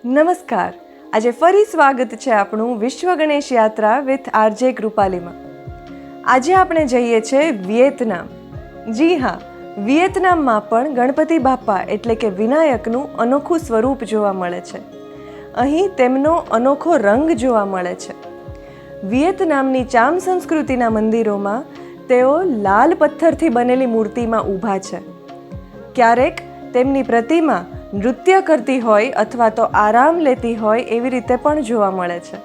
નમસ્કાર. આજે ફરી સ્વાગત છે આપણું વિશ્વ ગણેશ યાત્રા વિથ આરજે કૃપાલીમાં. આજે આપણે જઈએ છીએ વિયેતનામ. જી હા, વિયેતનામમાં પણ ગણપતિ બાપ્પા એટલે કે વિનાયકનું અનોખું સ્વરૂપ જોવા મળે છે. અહીં તેમનો અનોખો રંગ જોવા મળે છે. વિયેતનામની ચામ સંસ્કૃતિના મંદિરોમાં તેઓ લાલ પથ્થરથી બનેલી મૂર્તિમાં ઊભા છે. ક્યારેક તેમની પ્રતિમા નૃત્ય કરતી હોય અથવા તો આરામ લેતી હોય એવી રીતે પણ જોવા મળે છે.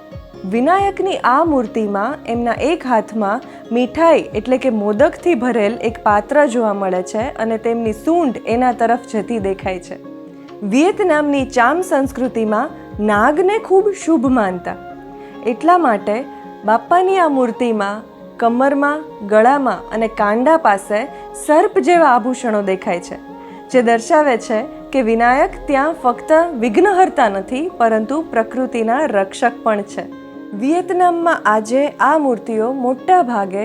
વિનાયકની આ મૂર્તિમાં એમના એક હાથમાં મીઠાઈ એટલે કે મોદકથી ભરેલ એક પાત્ર જોવા મળે છે અને તેમની સૂંઢ એના તરફ જતી દેખાય છે. વિયેતનામની ચામ સંસ્કૃતિમાં નાગને ખૂબ શુભ માનતા. એટલા માટે બાપ્પાની આ મૂર્તિમાં કમરમાં, ગળામાં અને કાંડા પાસે સર્પ જેવા આભૂષણો દેખાય છે, જે દર્શાવે છે કે વિનાયક ત્યાં ફક્ત વિઘ્નહર્તા નથી પરંતુ પ્રકૃતિના રક્ષક પણ છે. વિયેતનામમાં આજે આ મૂર્તિઓ મોટા ભાગે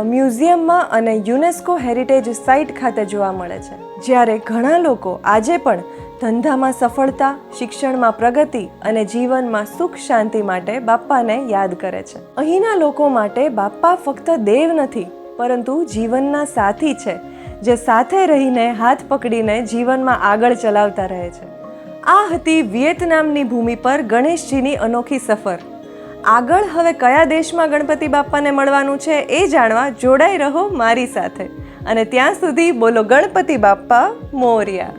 મ્યુઝિયમમાં અને યુનેસ્કો હેરિટેજ સાઇટ ખાતે જોવા મળે છે. જ્યારે ઘણા લોકો આજે પણ ધંધામાં સફળતા, શિક્ષણમાં પ્રગતિ અને જીવનમાં સુખ શાંતિ માટે બાપ્પાને યાદ કરે છે. અહીંના લોકો માટે બાપ્પા ફક્ત દેવ નથી પરંતુ જીવનના સાથી છે, જે સાથે રહીને હાથ પકડીને જીવનમાં આગળ ચલાવતા રહે છે. આ હતી વિયેતનામની ભૂમિ પર ગણેશજીની અનોખી સફર. આગળ હવે કયા દેશમાં ગણપતિ બાપ્પાને મળવાનું છે એ જાણવા જોડાઈ રહો મારી સાથે. અને ત્યાં સુધી બોલો ગણપતિ બાપ્પા મોરયા.